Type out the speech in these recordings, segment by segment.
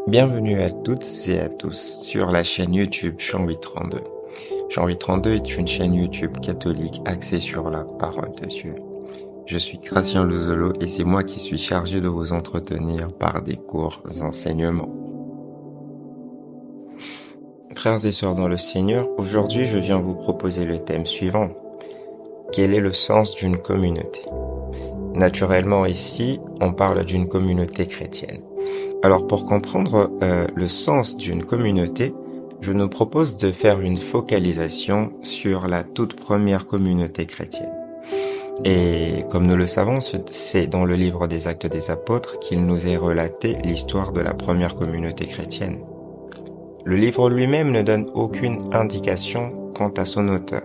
Bienvenue à toutes et à tous sur la chaîne YouTube Jean 832. Jean 832 est une chaîne YouTube catholique axée sur la parole de Dieu. Je suis Christian Luzolo et c'est moi qui suis chargé de vous entretenir par des courts enseignements. Frères et sœurs dans le Seigneur, aujourd'hui je viens vous proposer le thème suivant. Quel est le sens d'une communauté? Naturellement ici, on parle d'une communauté chrétienne. Alors pour comprendre le sens d'une communauté, je nous propose de faire une focalisation sur la toute première communauté chrétienne. Et comme nous le savons, c'est dans le livre des Actes des Apôtres qu'il nous est relaté l'histoire de la première communauté chrétienne. Le livre lui-même ne donne aucune indication quant à son auteur.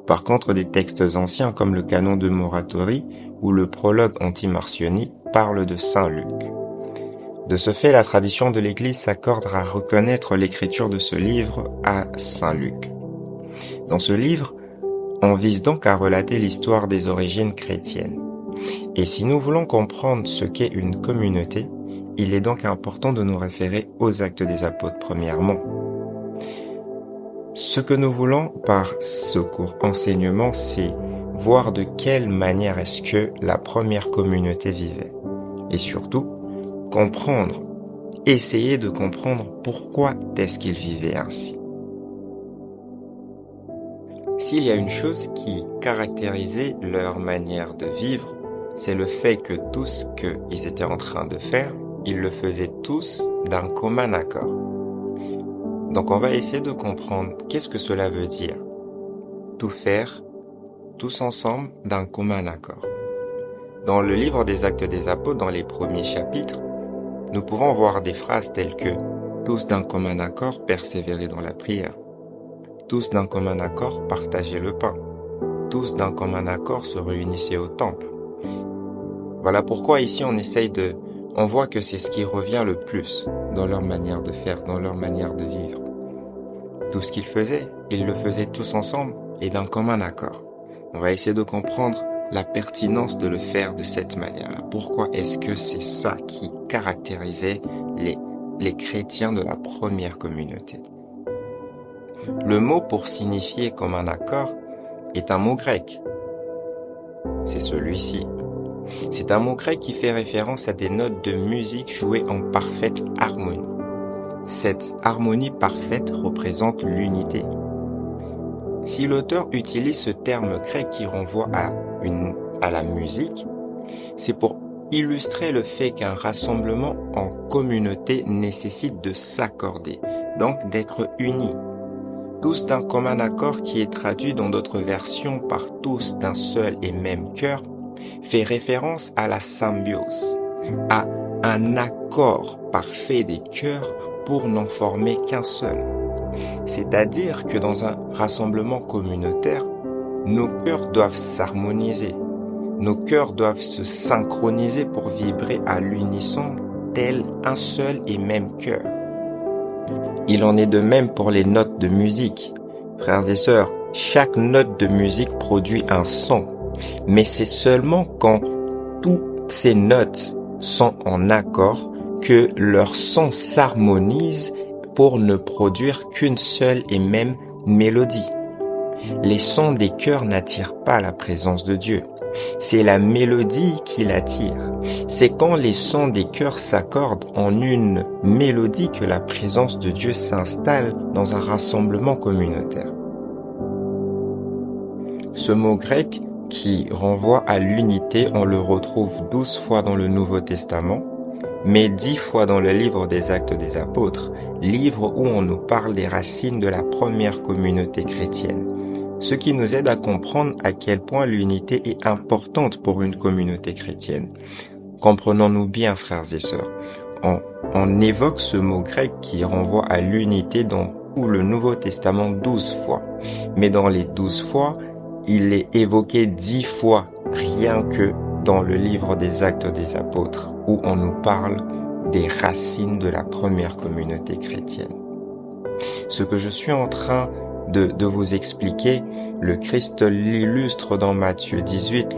Par contre, des textes anciens comme le canon de Moratori ou le prologue anti-marcionique parlent de Saint Luc. De ce fait, la tradition de l'Église s'accorde à reconnaître l'écriture de ce livre à Saint Luc. Dans ce livre, on vise donc à relater l'histoire des origines chrétiennes. Et si nous voulons comprendre ce qu'est une communauté, il est donc important de nous référer aux Actes des Apôtres premièrement. Ce que nous voulons par ce court enseignement, c'est voir de quelle manière est-ce que la première communauté vivait. Et surtout, essayer de comprendre pourquoi est-ce qu'ils vivaient ainsi. S'il y a une chose qui caractérisait leur manière de vivre, c'est le fait que tout ce qu'ils étaient en train de faire, ils le faisaient tous d'un commun accord. Donc on va essayer de comprendre qu'est-ce que cela veut dire. Tout faire, tous ensemble, d'un commun accord. Dans le livre des Actes des Apôtres, dans les premiers chapitres, nous pouvons voir des phrases telles que « tous d'un commun accord persévérer dans la prière »,« tous d'un commun accord partager le pain »,« tous d'un commun accord se réunissaient au temple ». Voilà pourquoi ici on voit que c'est ce qui revient le plus dans leur manière de faire, dans leur manière de vivre. Tout ce qu'ils faisaient, ils le faisaient tous ensemble et d'un commun accord. On va essayer de comprendre la pertinence de le faire de cette manière-là. Pourquoi est-ce que c'est ça qui caractérisait les chrétiens de la première communauté? Le mot pour signifier comme un accord est un mot grec. C'est celui-ci. C'est un mot grec qui fait référence à des notes de musique jouées en parfaite harmonie. Cette harmonie parfaite représente l'unité. Si l'auteur utilise ce terme grec qui renvoie à la musique, c'est pour illustrer le fait qu'un rassemblement en communauté nécessite de s'accorder, donc d'être unis. Tous d'un commun accord qui est traduit dans d'autres versions par tous d'un seul et même cœur, fait référence à la symbiose, à un accord parfait des cœurs pour n'en former qu'un seul. C'est-à-dire que dans un rassemblement communautaire, nos cœurs doivent s'harmoniser, nos cœurs doivent se synchroniser pour vibrer à l'unisson tel un seul et même cœur. Il en est de même pour les notes de musique. Frères et sœurs, chaque note de musique produit un son, mais c'est seulement quand toutes ces notes sont en accord que leur son s'harmonise pour ne produire qu'une seule et même mélodie. Les sons des chœurs n'attirent pas la présence de Dieu. C'est la mélodie qui l'attire. C'est quand les sons des chœurs s'accordent en une mélodie que la présence de Dieu s'installe dans un rassemblement communautaire. Ce mot grec qui renvoie à l'unité, on le retrouve 12 fois dans le Nouveau Testament, mais 10 fois dans le livre des Actes des Apôtres, livre où on nous parle des racines de la première communauté chrétienne. Ce qui nous aide à comprendre à quel point l'unité est importante pour une communauté chrétienne. Comprenons-nous bien, frères et sœurs. On évoque ce mot grec qui renvoie à l'unité dans tout le Nouveau Testament 12 fois. Mais dans les 12 fois, il est évoqué 10 fois, rien que dans le livre des Actes des Apôtres, où on nous parle des racines de la première communauté chrétienne. Ce que je suis en train de vous expliquer, le Christ l'illustre dans Matthieu 18,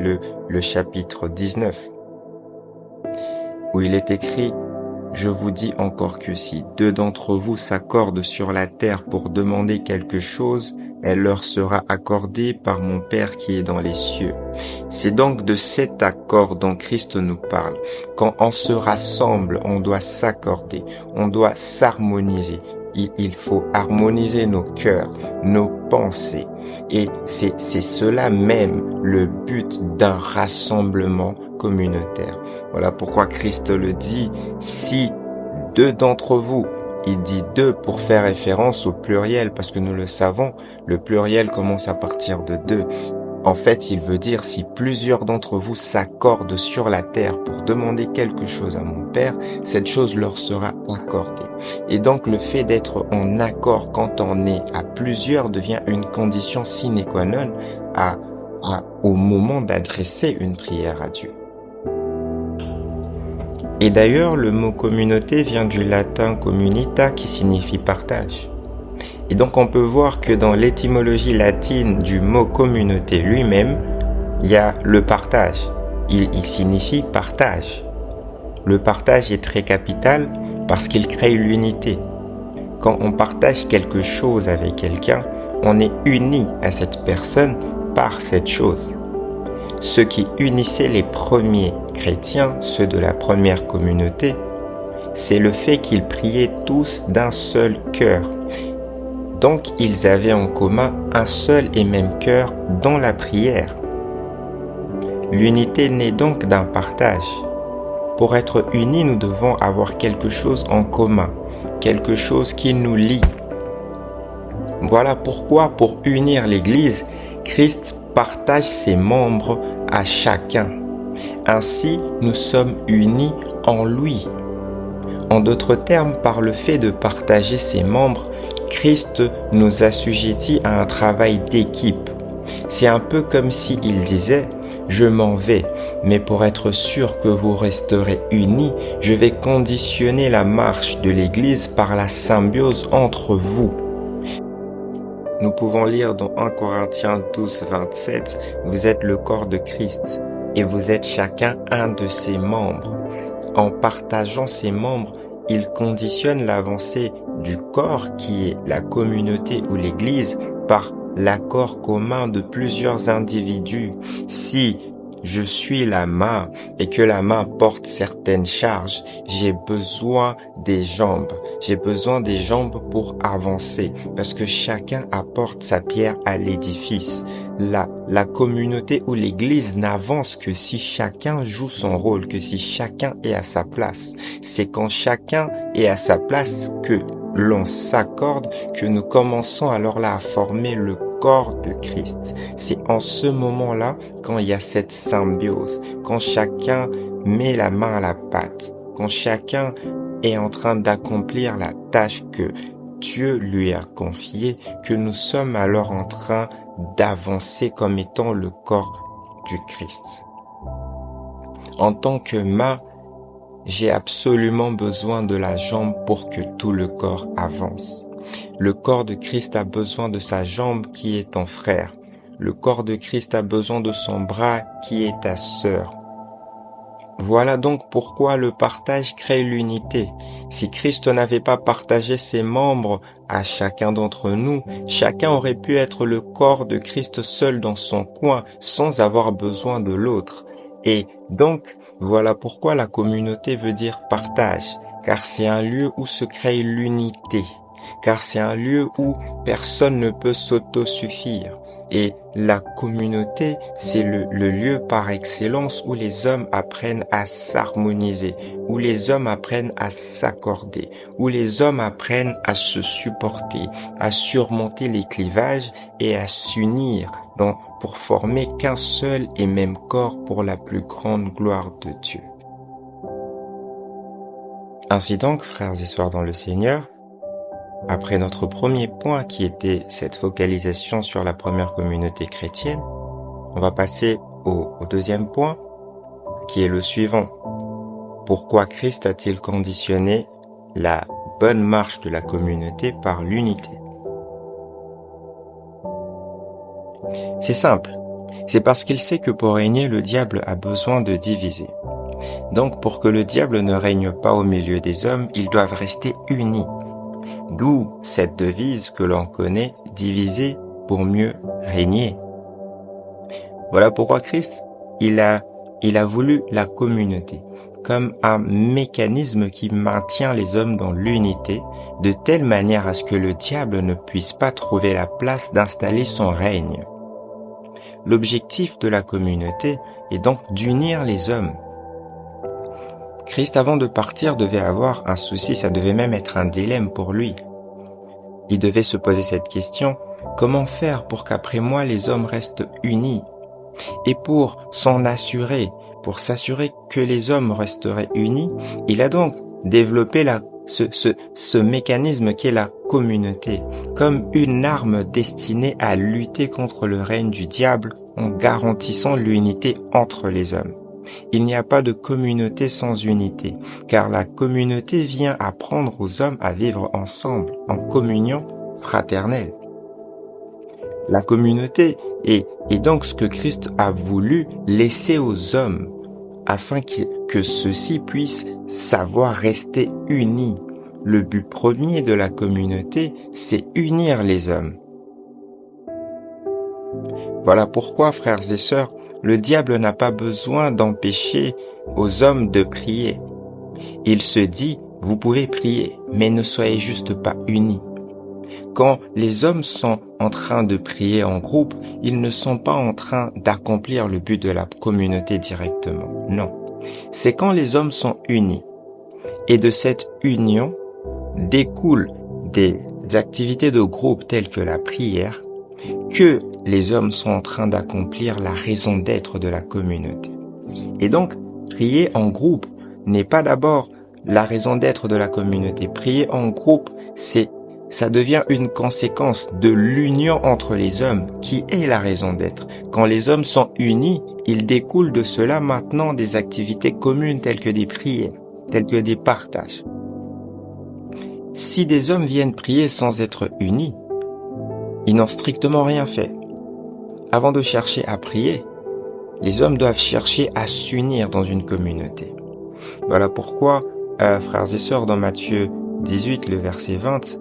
le chapitre 19, où il est écrit Je vous dis encore que si deux d'entre vous s'accordent sur la terre pour demander quelque chose, elle leur sera accordée par mon Père qui est dans les cieux. C'est donc de cet accord dont Christ nous parle. Quand on se rassemble, on doit s'accorder, on doit s'harmoniser. Il faut harmoniser nos cœurs, nos pensées. Et c'est cela même le but d'un rassemblement communautaire. Voilà pourquoi Christ le dit, si deux d'entre vous, il dit deux pour faire référence au pluriel, parce que nous le savons, le pluriel commence à partir de deux. En fait, il veut dire si plusieurs d'entre vous s'accordent sur la terre pour demander quelque chose à mon Père, cette chose leur sera accordée. Et donc le fait d'être en accord quand on est à plusieurs devient une condition sine qua non au moment d'adresser une prière à Dieu. Et d'ailleurs, le mot communauté vient du latin communita qui signifie partage. Et donc on peut voir que dans l'étymologie latine du mot communauté lui-même, il y a le partage. Il signifie partage. Le partage est très capital parce qu'il crée l'unité. Quand on partage quelque chose avec quelqu'un, on est uni à cette personne par cette chose. Ce qui unissait les premiers chrétiens, ceux de la première communauté, c'est le fait qu'ils priaient tous d'un seul cœur. Donc, ils avaient en commun un seul et même cœur dans la prière. L'unité naît donc d'un partage. Pour être unis, nous devons avoir quelque chose en commun, quelque chose qui nous lie. Voilà pourquoi, pour unir l'Église, Christ partage ses membres à chacun. Ainsi, nous sommes unis en lui. En d'autres termes, par le fait de partager ses membres, Christ nous assujettit à un travail d'équipe. C'est un peu comme s'il disait « Je m'en vais, mais pour être sûr que vous resterez unis, je vais conditionner la marche de l'Église par la symbiose entre vous. » Nous pouvons lire dans 1 Corinthiens 12, 27, « Vous êtes le corps de Christ et vous êtes chacun un de ses membres. » En partageant ses membres, il conditionne l'avancée du corps qui est la communauté ou l'Église par l'accord commun de plusieurs individus. Si je suis la main et que la main porte certaines charges, j'ai besoin des jambes. J'ai besoin des jambes pour avancer parce que chacun apporte sa pierre à l'édifice. La communauté ou l'Église n'avance que si chacun joue son rôle, que si chacun est à sa place. C'est quand chacun est à sa place que l'on s'accorde, que nous commençons alors là à former le corps de Christ. C'est en ce moment-là, quand il y a cette symbiose, quand chacun met la main à la pâte, quand chacun est en train d'accomplir la tâche que Dieu lui a confiée, que nous sommes alors en train d'avancer comme étant le corps du Christ. En tant que main, j'ai absolument besoin de la jambe pour que tout le corps avance. Le corps de Christ a besoin de sa jambe qui est ton frère. Le corps de Christ a besoin de son bras qui est ta sœur. Voilà donc pourquoi le partage crée l'unité. Si Christ n'avait pas partagé ses membres à chacun d'entre nous, chacun aurait pu être le corps de Christ seul dans son coin sans avoir besoin de l'autre. Et donc, voilà pourquoi la communauté veut dire partage, car c'est un lieu où se crée l'unité, car c'est un lieu où personne ne peut s'autosuffire. Et la communauté, c'est le lieu par excellence où les hommes apprennent à s'harmoniser, où les hommes apprennent à s'accorder, où les hommes apprennent à se supporter, à surmonter les clivages et à s'unir pour former qu'un seul et même corps pour la plus grande gloire de Dieu. Ainsi donc, frères et sœurs dans le Seigneur, après notre premier point qui était cette focalisation sur la première communauté chrétienne, on va passer au deuxième point qui est le suivant. Pourquoi Christ a-t-il conditionné la bonne marche de la communauté par l'unité? C'est simple. C'est parce qu'il sait que pour régner, le diable a besoin de diviser. Donc pour que le diable ne règne pas au milieu des hommes, ils doivent rester unis. D'où cette devise que l'on connaît, diviser pour mieux régner. Voilà pourquoi Christ, il a voulu la communauté comme un mécanisme qui maintient les hommes dans l'unité, de telle manière à ce que le diable ne puisse pas trouver la place d'installer son règne. L'objectif de la communauté est donc d'unir les hommes. Christ, avant de partir, devait avoir un souci, ça devait même être un dilemme pour lui. Il devait se poser cette question, comment faire pour qu'après moi les hommes restent unis? Et pour s'assurer que les hommes resteraient unis, il a donc développé ce mécanisme qui est la communauté, comme une arme destinée à lutter contre le règne du diable en garantissant l'unité entre les hommes. Il n'y a pas de communauté sans unité, car la communauté vient apprendre aux hommes à vivre ensemble, en communion fraternelle. La communauté est donc ce que Christ a voulu laisser aux hommes, afin que ceux-ci puissent savoir rester unis. Le but premier de la communauté, c'est unir les hommes. Voilà pourquoi, frères et sœurs, le diable n'a pas besoin d'empêcher aux hommes de prier. Il se dit, vous pouvez prier, mais ne soyez juste pas unis. Quand les hommes sont en train de prier en groupe, ils ne sont pas en train d'accomplir le but de la communauté directement. Non. C'est quand les hommes sont unis. Et de cette union découlent des activités de groupe telles que la prière, que les hommes sont en train d'accomplir la raison d'être de la communauté. Et donc, prier en groupe n'est pas d'abord la raison d'être de la communauté. Prier en groupe, ça devient une conséquence de l'union entre les hommes qui est la raison d'être. Quand les hommes sont unis, il découle de cela maintenant des activités communes telles que des prières, telles que des partages. Si des hommes viennent prier sans être unis, ils n'ont strictement rien fait. Avant de chercher à prier, les hommes doivent chercher à s'unir dans une communauté. Voilà pourquoi, frères et sœurs, dans Matthieu 18, le verset 20,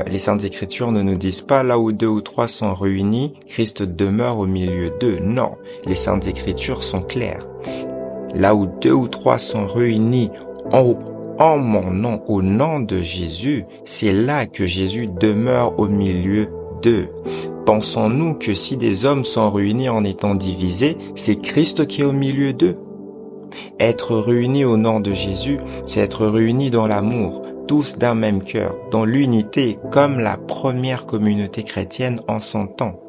les Saintes Écritures ne nous disent pas là où 2 ou 3 sont réunis, Christ demeure au milieu d'eux. Non, les Saintes Écritures sont claires. Là où 2 ou 3 sont réunis en mon nom, au nom de Jésus, c'est là que Jésus demeure au milieu d'eux. Pensons-nous que si des hommes sont réunis en étant divisés, c'est Christ qui est au milieu d'eux? Être réunis au nom de Jésus, c'est être réunis dans l'amour, tous d'un même cœur, dans l'unité, comme la première communauté chrétienne en son temps.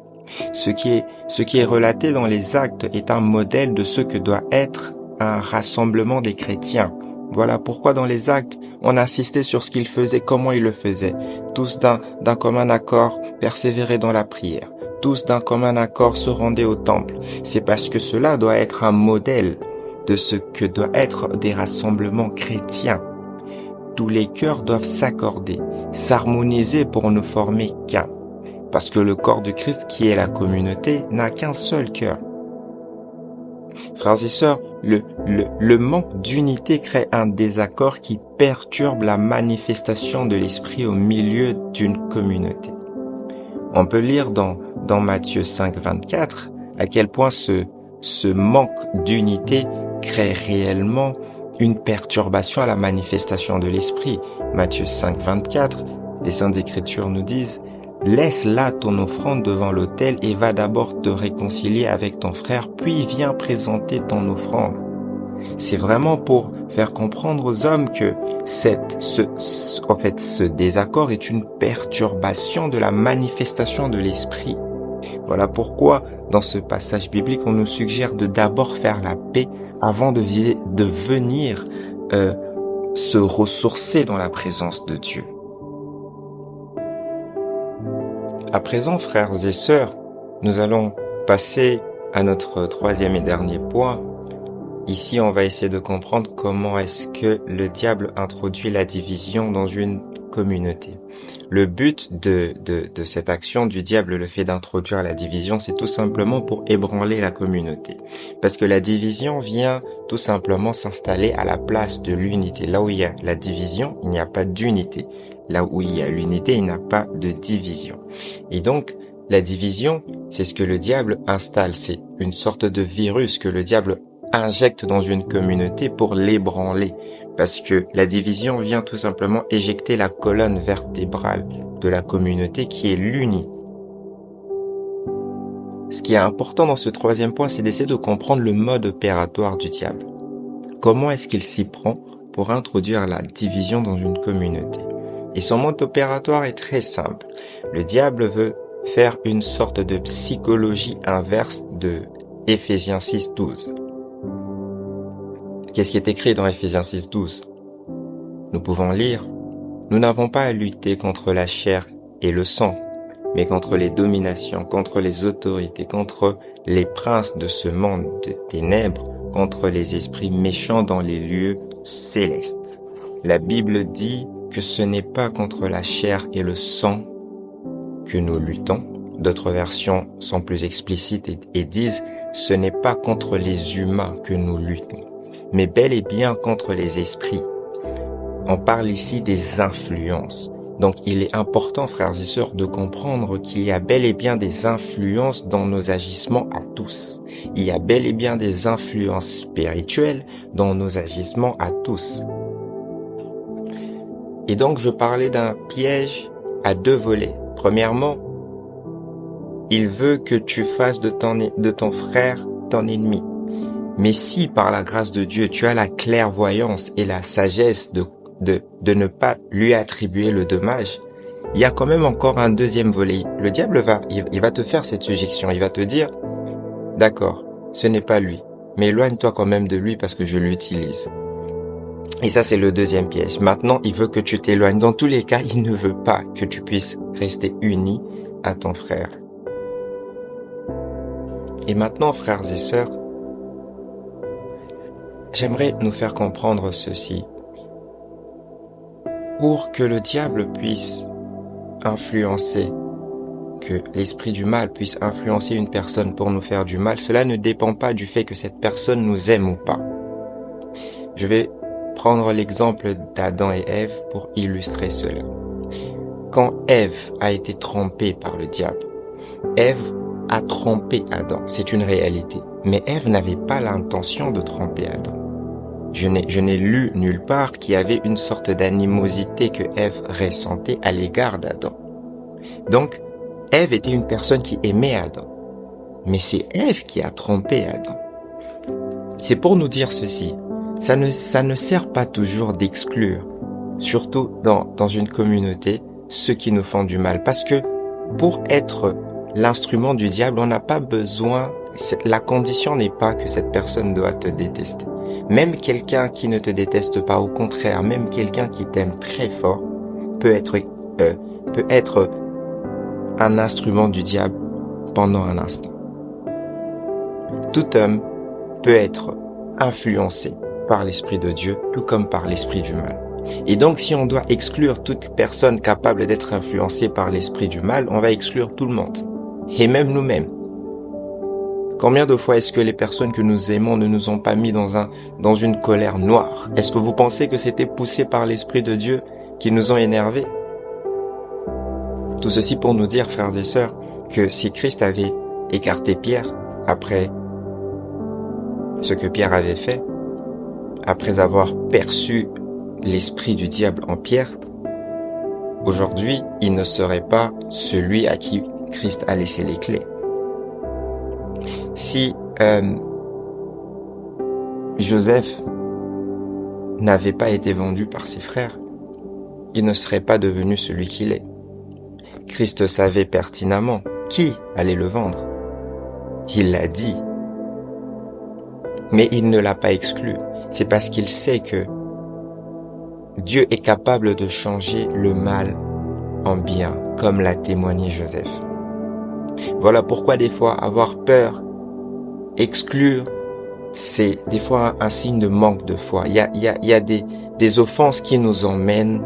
Ce qui est relaté dans les Actes est un modèle de ce que doit être un rassemblement des chrétiens. Voilà pourquoi dans les Actes, on insistait sur ce qu'ils faisaient, comment ils le faisaient. Tous d'un commun accord, persévérer dans la prière. Tous d'un commun accord se rendaient au temple. C'est parce que cela doit être un modèle de ce que doit être des rassemblements chrétiens. Tous les cœurs doivent s'accorder, s'harmoniser pour ne former qu'un. Parce que le corps de Christ, qui est la communauté, n'a qu'un seul cœur. Frères et sœurs, le manque d'unité crée un désaccord qui perturbe la manifestation de l'esprit au milieu d'une communauté. On peut lire dans Matthieu 5, 24 à quel point ce manque d'unité crée réellement une perturbation à la manifestation de l'esprit. Matthieu 5, 24, les Saintes Écritures nous disent « Laisse là ton offrande devant l'autel et va d'abord te réconcilier avec ton frère, puis viens présenter ton offrande. » C'est vraiment pour faire comprendre aux hommes que ce désaccord est une perturbation de la manifestation de l'esprit. Voilà pourquoi, dans ce passage biblique, on nous suggère de d'abord faire la paix avant de venir se ressourcer dans la présence de Dieu. À présent, frères et sœurs, nous allons passer à notre troisième et dernier point, Ici, on va essayer de comprendre comment est-ce que le diable introduit la division dans une communauté. Le but de cette action du diable, le fait d'introduire la division, c'est tout simplement pour ébranler la communauté. Parce que la division vient tout simplement s'installer à la place de l'unité. Là où il y a la division, il n'y a pas d'unité. Là où il y a l'unité, il n'y a pas de division. Et donc, la division, c'est ce que le diable installe. C'est une sorte de virus que le diable injecte dans une communauté pour l'ébranler. Parce que la division vient tout simplement éjecter la colonne vertébrale de la communauté qui est l'unité. Ce qui est important dans ce troisième point, c'est d'essayer de comprendre le mode opératoire du diable. Comment est-ce qu'il s'y prend pour introduire la division dans une communauté? Et son mode opératoire est très simple. Le diable veut faire une sorte de psychologie inverse de Éphésiens 6:12. Qu'est-ce qui est écrit dans Éphésiens 6:12? Nous pouvons lire: Nous n'avons pas à lutter contre la chair et le sang, mais contre les dominations, contre les autorités, contre les princes de ce monde de ténèbres, contre les esprits méchants dans les lieux célestes. La Bible dit que ce n'est pas contre la chair et le sang que nous luttons. D'autres versions sont plus explicites et disent « ce n'est pas contre les humains que nous luttons, mais bel et bien contre les esprits ». On parle ici des influences. Donc il est important, frères et sœurs, de comprendre qu'il y a bel et bien des influences dans nos agissements à tous. Il y a bel et bien des influences spirituelles dans nos agissements à tous. Et donc je parlais d'un piège à deux volets. Premièrement, il veut que tu fasses de ton frère ton ennemi. Mais si par la grâce de Dieu, tu as la clairvoyance et la sagesse de ne pas lui attribuer le dommage, il y a quand même encore un deuxième volet. Le diable il va te faire cette suggestion. Il va te dire, d'accord, ce n'est pas lui, mais éloigne-toi quand même de lui parce que je l'utilise. Et ça, c'est le deuxième piège. Maintenant, il veut que tu t'éloignes. Dans tous les cas, il ne veut pas que tu puisses rester uni à ton frère. Et maintenant, frères et sœurs, j'aimerais nous faire comprendre ceci. Pour que le diable puisse influencer, que l'esprit du mal puisse influencer une personne pour nous faire du mal, cela ne dépend pas du fait que cette personne nous aime ou pas. Je vais prendre l'exemple d'Adam et Ève pour illustrer cela. Quand Ève a été trompée par le diable, Ève a trompé Adam, c'est une réalité. Mais Ève n'avait pas l'intention de tromper Adam. Je n'ai lu nulle part qu'il y avait une sorte d'animosité que Ève ressentait à l'égard d'Adam. Donc, Ève était une personne qui aimait Adam. Mais c'est Ève qui a trompé Adam. C'est pour nous dire ceci. Ça ne sert pas toujours d'exclure, surtout dans une communauté, ceux qui nous font du mal. Parce que pour être l'instrument du diable, on n'a pas besoin, la condition n'est pas que cette personne doit te détester. Même quelqu'un qui ne te déteste pas, au contraire, même quelqu'un qui t'aime très fort, peut être un instrument du diable pendant un instant. Tout homme peut être influencé par l'Esprit de Dieu, tout comme par l'Esprit du mal. Et donc, si on doit exclure toute personne capable d'être influencée par l'Esprit du mal, on va exclure tout le monde. Et même nous-mêmes. Combien de fois est-ce que les personnes que nous aimons ne nous ont pas mis dans une colère noire? Est-ce que vous pensez que c'était poussé par l'Esprit de Dieu qui nous ont énervés? Tout ceci pour nous dire, frères et sœurs, que si Christ avait écarté Pierre après ce que Pierre avait fait, après avoir perçu l'esprit du diable en Pierre, aujourd'hui, il ne serait pas celui à qui Christ a laissé les clés. Si Joseph n'avait pas été vendu par ses frères, il ne serait pas devenu celui qu'il est. Christ savait pertinemment qui allait le vendre. Il l'a dit. Mais il ne l'a pas exclu. C'est parce qu'il sait que Dieu est capable de changer le mal en bien, comme l'a témoigné Joseph. Voilà pourquoi des fois avoir peur, exclure, c'est des fois un signe de manque de foi. Il y a des offenses qui nous emmènent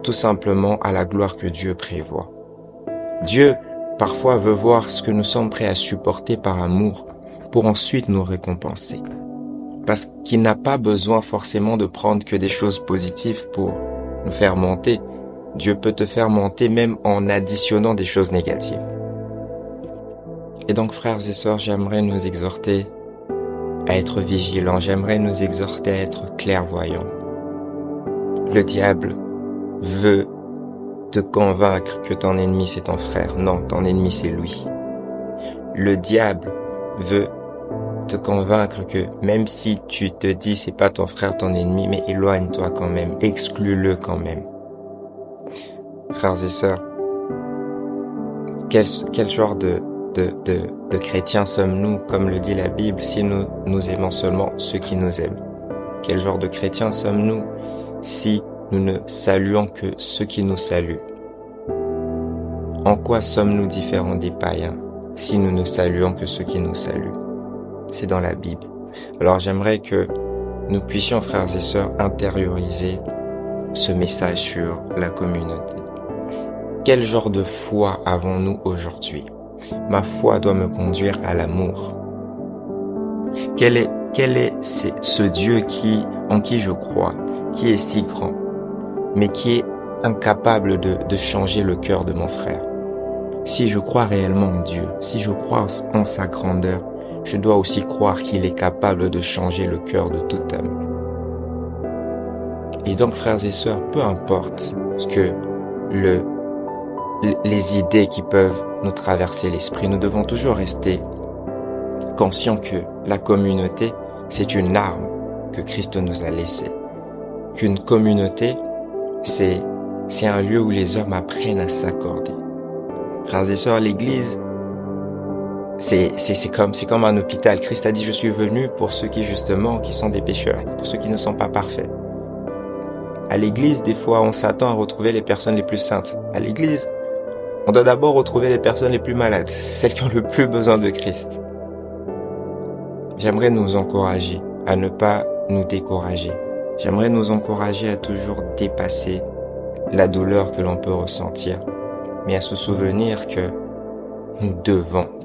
tout simplement à la gloire que Dieu prévoit. Dieu, parfois, veut voir ce que nous sommes prêts à supporter par amour pour ensuite nous récompenser. Parce qu'il n'a pas besoin forcément de prendre que des choses positives pour nous faire monter. Dieu peut te faire monter même en additionnant des choses négatives. Et donc, frères et sœurs, j'aimerais nous exhorter à être vigilants. J'aimerais nous exhorter à être clairvoyants. Le diable veut te convaincre que ton ennemi c'est ton frère. Non, ton ennemi c'est lui. Le diable veut te convaincre que même si tu te dis c'est pas ton frère, ton ennemi, mais éloigne-toi quand même, exclus-le quand même. Frères et sœurs, quel genre de chrétiens sommes-nous, comme le dit la Bible, si nous aimons seulement ceux qui nous aiment? Quel genre de chrétiens sommes-nous si nous ne saluons que ceux qui nous saluent? En quoi sommes-nous différents des païens si nous ne saluons que ceux qui nous saluent? C'est dans la Bible. Alors j'aimerais que nous puissions, frères et sœurs, intérioriser ce message sur la communauté. Quel genre de foi avons-nous aujourd'hui? Ma foi doit me conduire à l'amour. Quel est ce Dieu en qui je crois, qui est si grand, mais qui est incapable de changer le cœur de mon frère? Si je crois réellement en Dieu, si je crois en sa grandeur, je dois aussi croire qu'il est capable de changer le cœur de tout homme. Et donc, frères et sœurs, peu importe ce que les idées qui peuvent nous traverser l'esprit, nous devons toujours rester conscients que la communauté, c'est une arme que Christ nous a laissée. Qu'une communauté, c'est un lieu où les hommes apprennent à s'accorder. Frères et sœurs, l'église, c'est comme un hôpital. Christ a dit, je suis venu pour ceux qui sont des pécheurs, pour ceux qui ne sont pas parfaits. À l'église, des fois, on s'attend à retrouver les personnes les plus saintes. À l'église, on doit d'abord retrouver les personnes les plus malades, celles qui ont le plus besoin de Christ. J'aimerais nous encourager à ne pas nous décourager. J'aimerais nous encourager à toujours dépasser la douleur que l'on peut ressentir, mais à se souvenir que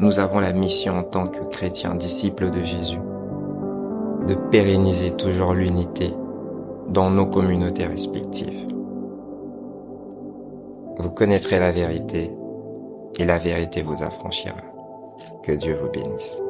nous avons la mission en tant que chrétiens, disciples de Jésus, de pérenniser toujours l'unité dans nos communautés respectives. Vous connaîtrez la vérité et la vérité vous affranchira. Que Dieu vous bénisse.